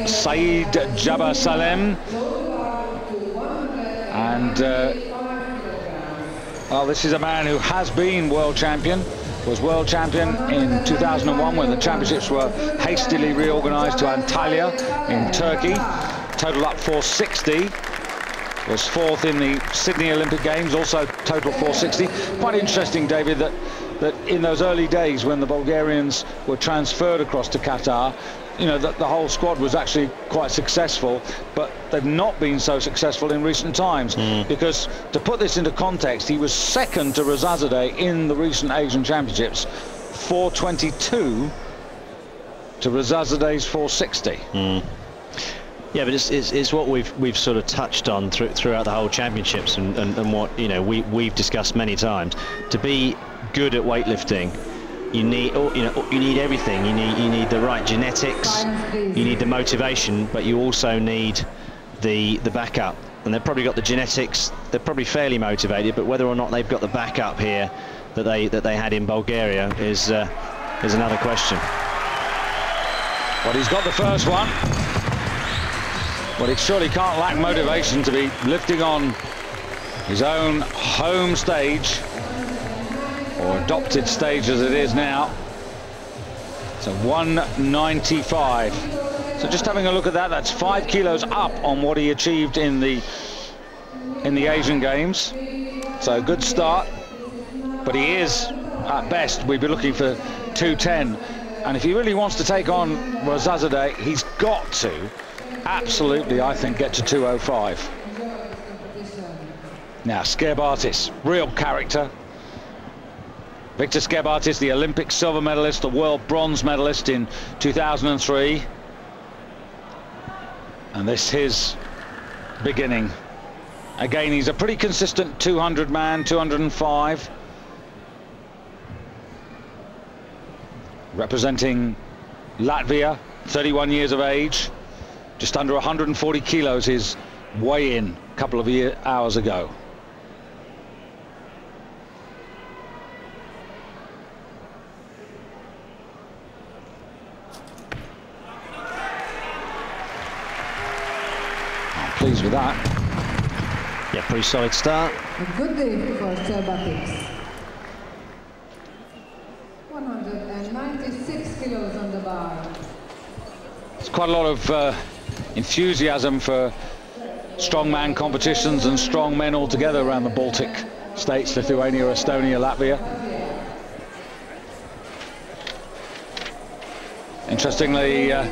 Saeed Jabasalem. And well, this is a man who has been world champion, was world champion in 2001 when the championships were hastily reorganized to Antalya in Turkey. Total up 460. Was fourth in the Sydney Olympic Games, also total 460. Quite interesting, David, that in those early days when the Bulgarians were transferred across to Qatar, you know, that the whole squad was actually quite successful, but they've not been so successful in recent times. Because, to put this into context, he was second to Razazadeh in the recent Asian Championships, 422 to Razazadeh's 460. Yeah, but it's what we've sort of touched on throughout the whole championships, and what, you know, we've discussed many times. To be good at weightlifting, you need everything. You need the right genetics, you need the motivation, but you also need the backup. And they've probably got the genetics. They're probably fairly motivated, but whether or not they've got the backup here that they had in Bulgaria is another question. Well, he's got the first one. But it surely can't lack motivation to be lifting on his own home stage, or adopted stage as it is now. It's a 195. So just having a look at that, that's 5 kilos up on what he achieved in the Asian Games. So a good start, but he is, at best, we'd be looking for 210. And if he really wants to take on Razazadeh, he's got to absolutely, I think, get to 205. Now, Skerbatis, real character. Victor Skerbatis, the Olympic silver medalist, the world bronze medalist in 2003. And this his beginning. Again, he's a pretty consistent 200 man, 205. Representing Latvia, 31 years of age. Just under 140 kilos his weigh-in a couple of hours ago. I'm pleased with that. Yeah, pretty solid start. A good day for Skerbatis. 196 kilos on the bar. There's quite a lot of enthusiasm for strongman competitions and strong men altogether around the Baltic states, Lithuania, Estonia, Latvia. Interestingly, a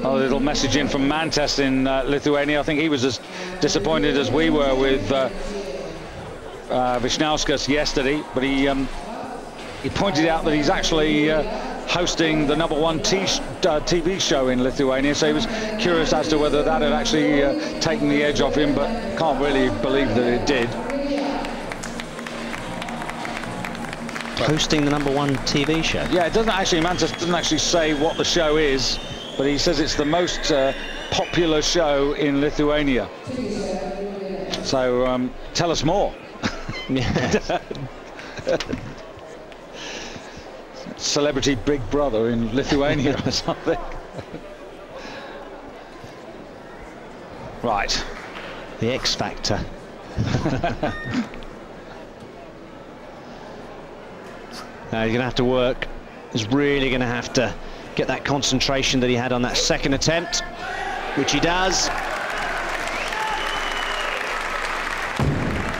little message in from Mantas in Lithuania. I think he was as disappointed as we were with Vyšniauskas yesterday, but he pointed out that he's actually hosting the #1 TV show in Lithuania, so he was curious as to whether that had actually taken the edge off him, but can't really believe that it did. Hosting the #1 TV show? Yeah, it doesn't actually, Mantas doesn't actually say what the show is, but he says it's the most popular show in Lithuania. So tell us more. Yeah. Celebrity Big Brother in Lithuania or something. Right. The X Factor. Now he's going to have to work. He's really going to have to get that concentration that he had on that second attempt, which he does.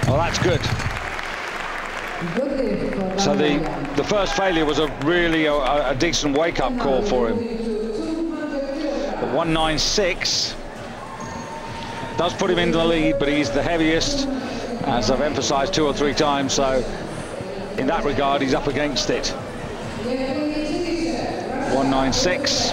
Well, that's good. So the first failure was a really a decent wake-up call for him. But 196 does put him into the lead, but he's the heaviest, as I've emphasised 2 or 3 times, so in that regard he's up against it. 196.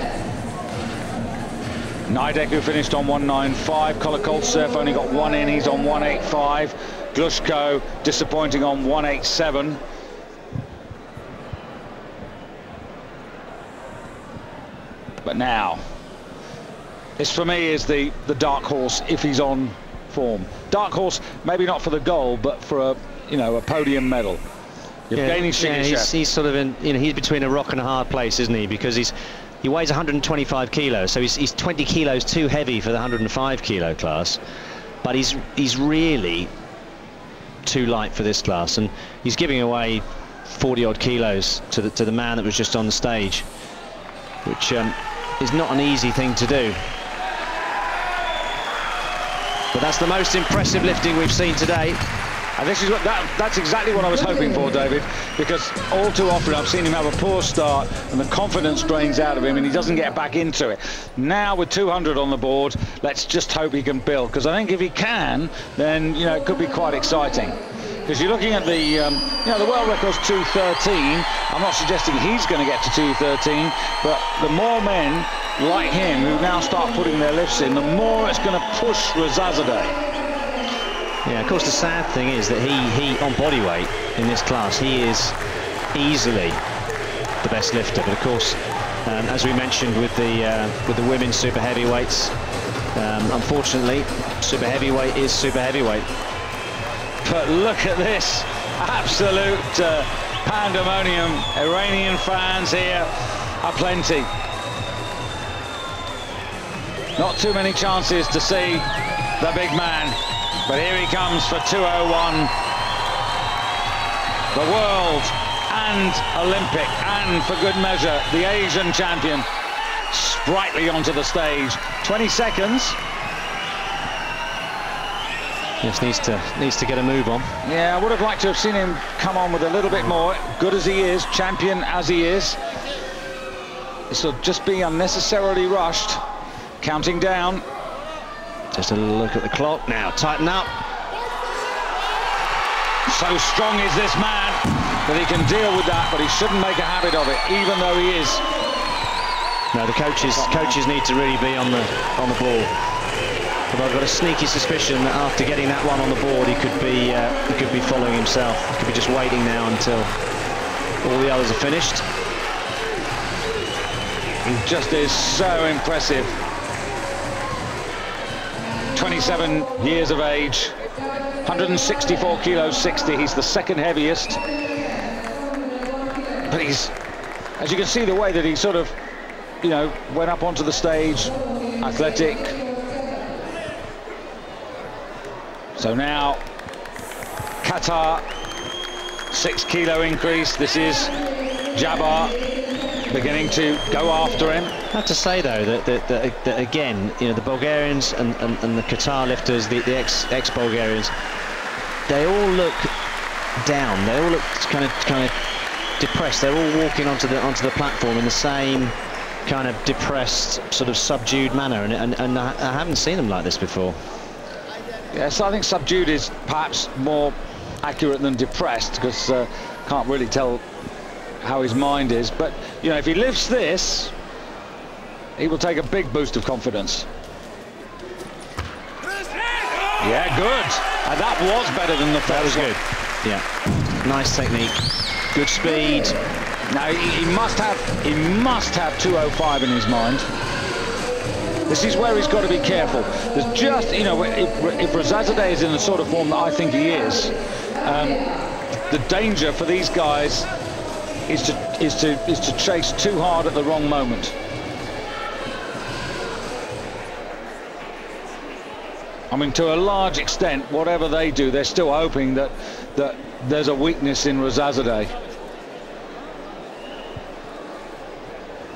Nidek, who finished on 195. Kolokoltsev only got 1 in, he's on 185. Glushko disappointing on 187. But now, this for me is the dark horse if he's on form. Dark horse, maybe not for the goal, but for a a podium medal. Yeah, he's sort of in, he's between a rock and a hard place, isn't he? Because he's He weighs 125 kilos, so he's 20 kilos too heavy for the 105 kilo class, but he's really too light for this class, and he's giving away 40 odd kilos to the man that was just on the stage, which is not an easy thing to do. But that's the most impressive lifting we've seen today. And this is that's exactly what I was hoping for, David, because all too often I've seen him have a poor start and the confidence drains out of him and he doesn't get back into it. Now with 200 on the board, let's just hope he can build, because I think if he can, then it could be quite exciting. Because you're looking at the the world record's 213. I'm not suggesting he's going to get to 213, but the more men like him who now start putting their lifts in, the more it's going to push Rezazadeh. Yeah, of course, the sad thing is that he on body weight in this class, he is easily the best lifter. But of course, as we mentioned with the women's super heavyweights, unfortunately, super heavyweight is super heavyweight. But look at this, absolute pandemonium. Iranian fans here are plenty. Not too many chances to see the big man, but here he comes for 201. The world and Olympic, and for good measure, the Asian champion, sprightly onto the stage. 20 seconds. Yes, needs to get a move on. Yeah, I would have liked to have seen him come on with a little bit more. Good as he is, champion as he is, this will just be unnecessarily rushed. Counting down. Just a little look at the clock now. Tighten up. So strong is this man that he can deal with that, but he shouldn't make a habit of it, even though he is. No, the coaches need to really be on the ball. But I've got a sneaky suspicion that after getting that one on the board, he could be following himself. He could be just waiting now until all the others are finished. He just is so impressive. 27 years of age, 164 kilos 60. He's the second heaviest. But he's, as you can see, the way that he sort of, went up onto the stage, athletic. So now, Qatar, 6 kilo increase. This is Jabbar beginning to go after him. I have to say though that again, the Bulgarians and the Qatar lifters, the ex-Bulgarians, they all look down. They all look kind of depressed. They're all walking onto the platform in the same kind of depressed, sort of subdued manner, and I haven't seen them like this before. Yes, I think subdued is perhaps more accurate than depressed, because can't really tell how his mind is. But if he lifts this, he will take a big boost of confidence. Yeah, good. And that was better than the first. That was good. Yeah, nice technique, good speed. Now he must have 205 in his mind. This is where he's got to be careful. There's just, if Rezazadeh is in the sort of form that I think he is, the danger for these guys is to chase too hard at the wrong moment. I mean, to a large extent, whatever they do, they're still hoping that there's a weakness in Rezazadeh.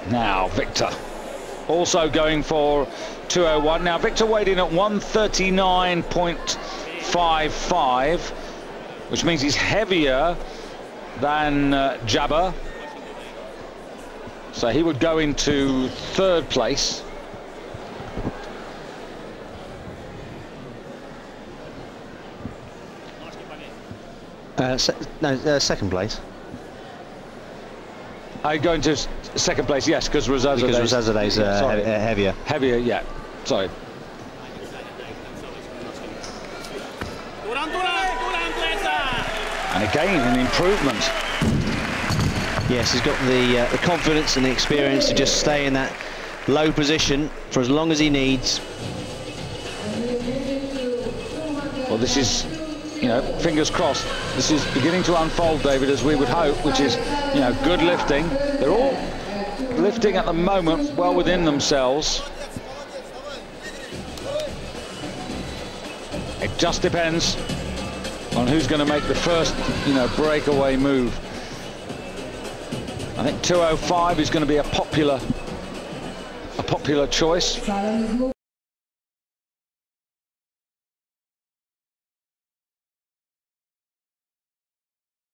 Now, Victor, also going for 201. Now, Victor weighed in at 139.55, which means he's heavier than Jabbar. So he would go into third place. Second place. I go into second place, yes, because Rezazadeh's heavier. Heavier, yeah. Sorry. And again, an improvement. Yes, he's got the confidence and the experience to just stay in that low position for as long as he needs. Well, this is, fingers crossed, this is beginning to unfold, David, as we would hope, which is, good lifting. They're all lifting at the moment well within themselves. It just depends on who's going to make the first, breakaway move. I think 205 is going to be a popular choice.